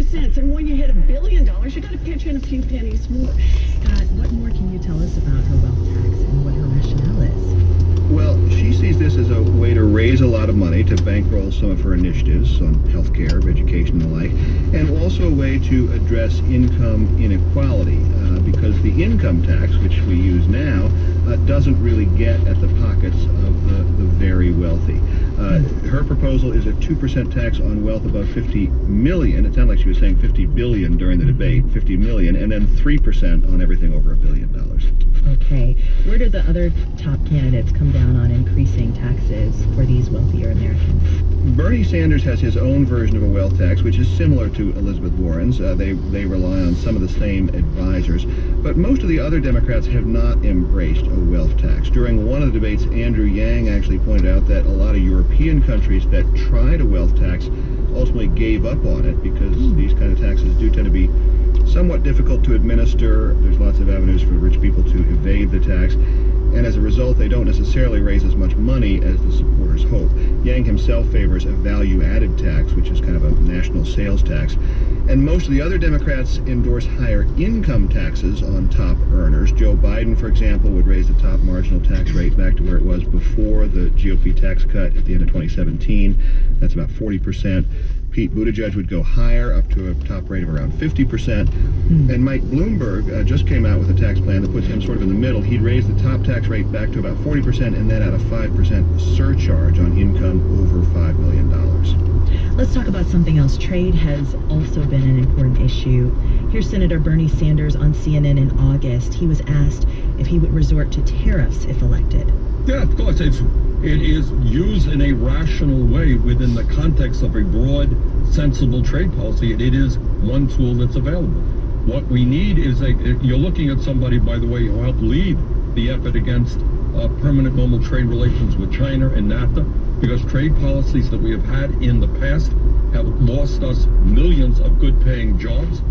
cents, and when you hit $1 billion, you got to pitch in a few pennies more. Scott, what more can you tell us about her wealth tax and what her rationale is? Well, she sees this as a way to raise a lot of money to bankroll some of her initiatives on healthcare, education, and the like, and also a way to address income inequality, because the income tax, which we use now, doesn't really get at the pockets of the very wealthy. Her proposal is a 2% tax on wealth above 50 million. It sounded like she was saying 50 billion during the debate, 50 million, and then 3% on everything over $1 billion. Okay. Where do the other top candidates come down on increasing taxes for these wealthier Americans? Bernie Sanders has his own version of a wealth tax, which is similar to Elizabeth Warren's. They rely on some of the same advisors. But most of the other Democrats have not embraced a wealth tax. During one of the debates, Andrew Yang actually pointed out that a lot of European countries that tried a wealth tax ultimately gave up on it because these kind of taxes do tend to be somewhat difficult to administer. There's lots of avenues for rich people to evade the tax, and as a result, they don't necessarily raise as much money as the supporters hope. Yang himself favors a value-added tax, which is kind of a national sales tax, and most of the other Democrats endorse higher income taxes on top earners. Joe Biden, for example, would raise the top marginal tax rate back to where it was before the GOP tax cut at the end of 2017. That's about 40%. Pete Buttigieg would go higher, up to a top rate of around 50%. And Mike Bloomberg just came out with a tax plan that puts him sort of in the middle. He'd raise the top tax rate back to about 40% and then add a 5% surcharge on income over $5 million. Let's talk about something else. Trade has also been an important issue. Here's Senator Bernie Sanders on CNN in August. He was asked if he would resort to tariffs if elected. Yeah, of course. It is used in a rational way within the context of a broad, sensible trade policy, and it is one tool that's available. What we need is you're looking at somebody, by the way, who helped lead the effort against permanent normal trade relations with China and NAFTA, because trade policies that we have had in the past have lost us millions of good-paying jobs.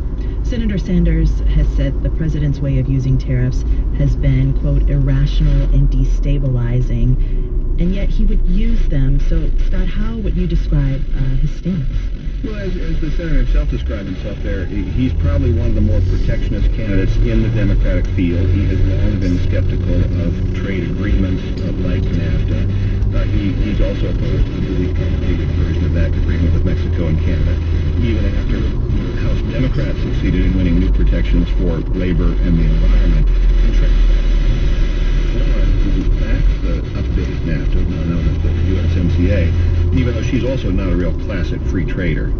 Senator Sanders has said the president's way of using tariffs has been, quote, irrational and destabilizing, and yet he would use them. So, Scott, how would you describe his stance? Well, as the senator himself described himself there, he's probably one of the more protectionist candidates in the Democratic field. He has long been skeptical of trade agreements like NAFTA. He's also opposed to the complicated version of that agreement with Mexico and Canada, even after House Democrats succeeded in winning new protections for labor and the environment. Warren, who backs the updated NAFTA, now known as the USMCA, even though she's also not a real classic free trader.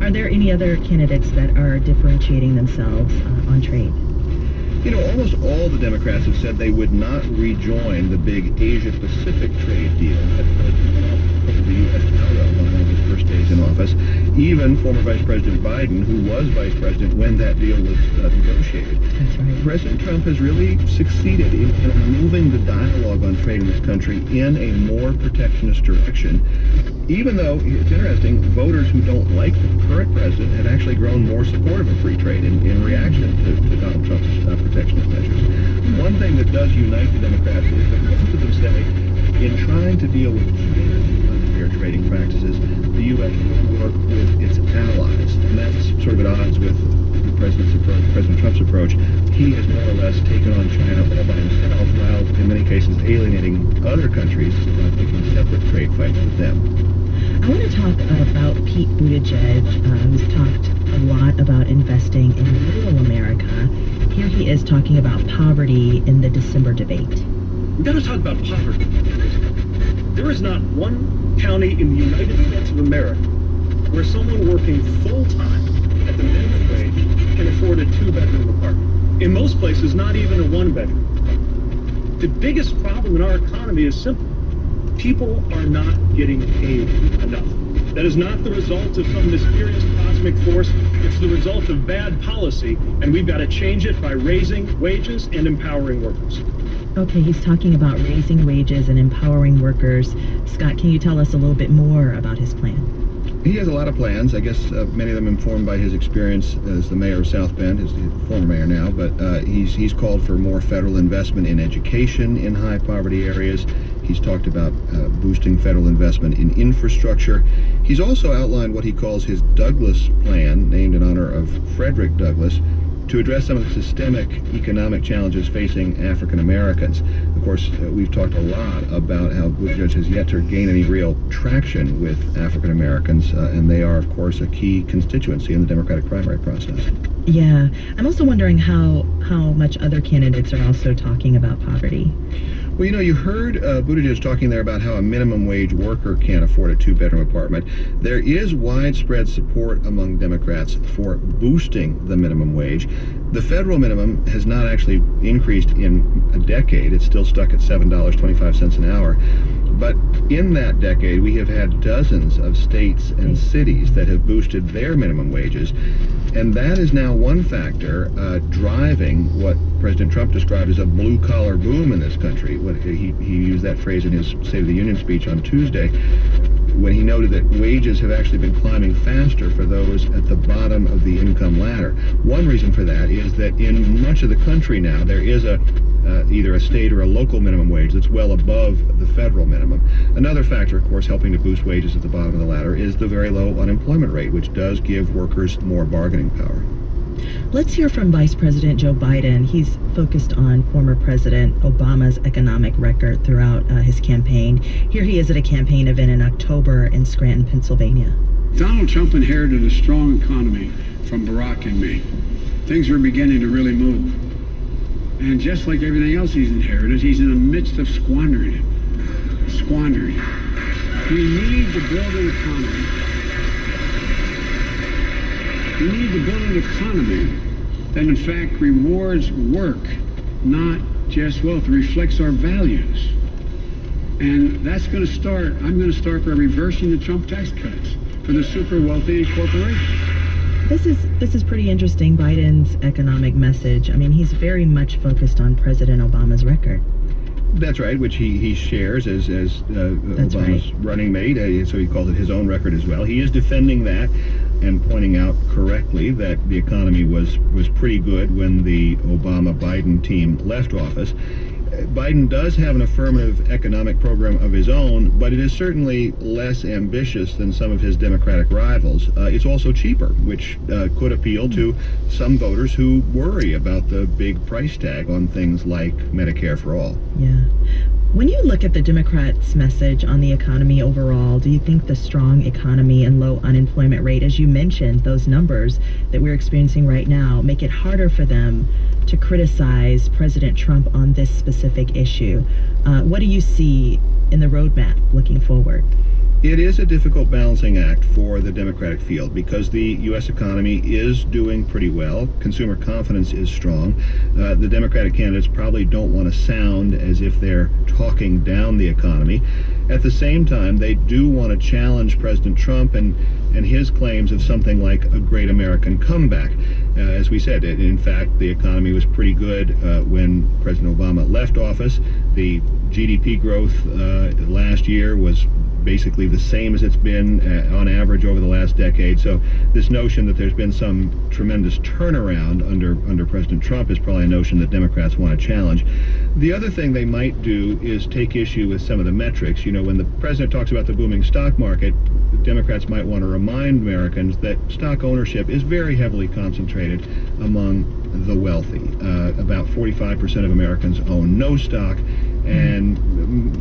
Are there any other candidates that are differentiating themselves on trade? You know, almost all the Democrats have said they would not rejoin the big Asia-Pacific trade deal that pulled the U.S. out of on one of his first days in office. Even former Vice President Biden, who was vice president when that deal was negotiated. That's right. President Trump has really succeeded in moving the dialogue on trade in this country in a more protectionist direction, even though, it's interesting, voters who don't like the current president have actually grown more supportive of free trade in reaction to Donald Trump's protectionist measures. One thing that does unite the Democrats is that most of them say, in trying to deal with China's unfair trading practices, the U.S. will work with its allies, and that's sort of at odds with the president's approach, President Trump's approach. He has more or less taken on China all by himself, while in many cases alienating other countries by picking separate trade fights with them. I want to talk about Pete Buttigieg, who's talked a lot about investing in rural America. Here he is talking about poverty in the December debate. We've got to talk about poverty. There is not one county in the United States of America where someone working full-time at the minimum wage can afford a two-bedroom apartment. In most places, not even a one-bedroom apartment. The biggest problem in our economy is simple. People are not getting paid enough. That is not the result of some mysterious cosmic force. It's the result of bad policy, and we've got to change it by raising wages and empowering workers. Okay, he's talking about raising wages and empowering workers. Scott, can you tell us a little bit more about his plan? He has a lot of plans. I guess many of them informed by his experience as the mayor of South Bend, he's the former mayor now, but he's called for more federal investment in education in high poverty areas. He's talked about boosting federal investment in infrastructure. He's also outlined what he calls his Douglass Plan, named in honor of Frederick Douglass, to address some of the systemic economic challenges facing African Americans. Of course, we've talked a lot about how Buttigieg has yet to gain any real traction with African Americans, and they are, of course, a key constituency in the Democratic primary process. Yeah. I'm also wondering how much other candidates are also talking about poverty. Well, you know, you heard Buttigieg talking there about how a minimum wage worker can't afford a two-bedroom apartment. There is widespread support among Democrats for boosting the minimum wage. The federal minimum has not actually increased in a decade. It's still stuck at $7.25 an hour. But in that decade, we have had dozens of states and cities that have boosted their minimum wages. And that is now one factor driving what President Trump described as a blue-collar boom in this country. He used that phrase in his State of the Union speech on Tuesday, when he noted that wages have actually been climbing faster for those at the bottom of the income ladder. One reason for that is that in much of the country now, there is either a state or a local minimum wage that's well above the federal minimum. Another factor, of course, helping to boost wages at the bottom of the ladder is the very low unemployment rate, which does give workers more bargaining power. Let's hear from Vice President Joe Biden. He's focused on former President Obama's economic record throughout his campaign. Here he is at a campaign event in October in Scranton, Pennsylvania. Donald Trump inherited a strong economy from Barack and me. Things were beginning to really move. And just like everything else he's inherited, he's in the midst of squandering it. Squandering. We need to build an economy. We need to build an economy that in fact rewards work, not just wealth, reflects our values. And that's going to start, I'm going to start by reversing the Trump tax cuts for the super wealthy corporations. This is pretty interesting, Biden's economic message. I mean, he's very much focused on President Obama's record. That's right, which he shares as Obama's right. running mate, so he calls it his own record as well. He is defending that and pointing out correctly that the economy was pretty good when the Obama-Biden team left office. Biden does have an affirmative economic program of his own, but it is certainly less ambitious than some of his Democratic rivals. It's also cheaper, which could appeal to some voters who worry about the big price tag on things like Medicare for All. Yeah. When you look at the Democrats' message on the economy overall, do you think the strong economy and low unemployment rate, as you mentioned, those numbers that we're experiencing right now, make it harder for them to criticize President Trump on this specific issue? What do you see in the roadmap looking forward? It is a difficult balancing act for the Democratic field because the U.S. economy is doing pretty well. Consumer confidence is strong. The Democratic candidates probably don't want to sound as if they're talking down the economy. At the same time, they do want to challenge President Trump and his claims of something like a great American comeback. As we said, in fact, the economy was pretty good when President Obama left office. The GDP growth last year was basically the same as it's been on average over the last decade. So this notion that there's been some tremendous turnaround under President Trump is probably a notion that Democrats want to challenge. The other thing they might do is take issue with some of the metrics. You know, when the president talks about the booming stock market, Democrats might want to remind Americans that stock ownership is very heavily concentrated among the wealthy. About 45% of Americans own no stock, and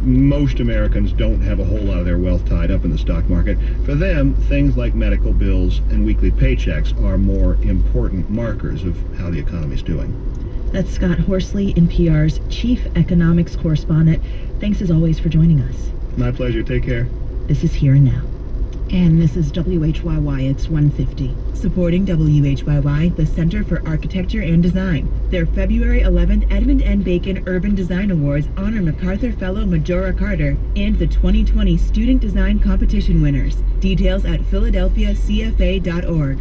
most Americans don't have a whole lot of their wealth tied up in the stock market. For them, things like medical bills and weekly paychecks are more important markers of how the economy's doing. That's Scott Horsley, NPR's chief economics correspondent. Thanks as always for joining us. My pleasure. Take care. This is Here and Now. And this is WHYY, it's 150. Supporting WHYY, the Center for Architecture and Design. Their February 11th Edmund N. Bacon Urban Design Awards honor MacArthur Fellow Majora Carter and the 2020 Student Design Competition winners. Details at philadelphiacfa.org.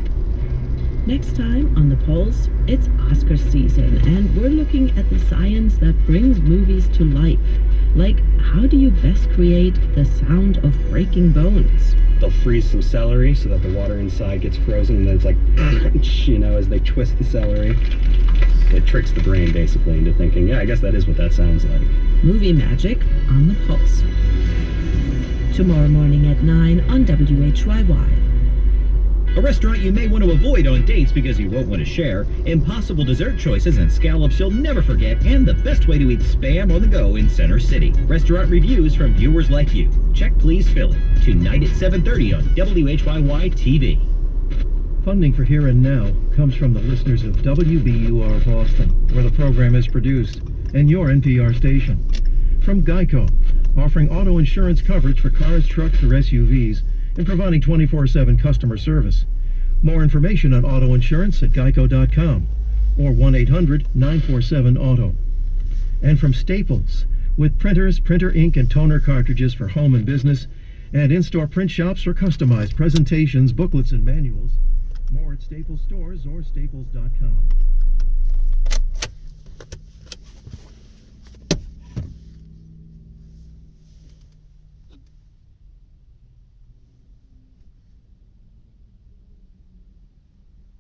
Next time on The Pulse, it's Oscar season, and we're looking at the science that brings movies to life. Like, how do you best create the sound of breaking bones? They'll freeze some celery so that the water inside gets frozen, and then it's like, you know, as they twist the celery. it tricks the brain basically into thinking, yeah, I guess that is what that sounds like. Movie Magic on the Pulse. Tomorrow morning at 9 on WHYY. A restaurant you may want to avoid on dates because you won't want to share, impossible dessert choices and scallops you'll never forget, and the best way to eat Spam on the go in Center City. Restaurant reviews from viewers like you. Check Please Philly, tonight at 7:30 on WHYY TV. Funding for Here and Now comes from the listeners of WBUR Boston, where the program is produced, and your NPR station. From GEICO, offering auto insurance coverage for cars, trucks, or SUVs, and providing 24/7 customer service. More information on auto insurance at geico.com or 1-800-947-AUTO. And from Staples, with printers, printer ink, and toner cartridges for home and business, and in-store print shops for customized presentations, booklets, and manuals. More at Staples stores or staples.com.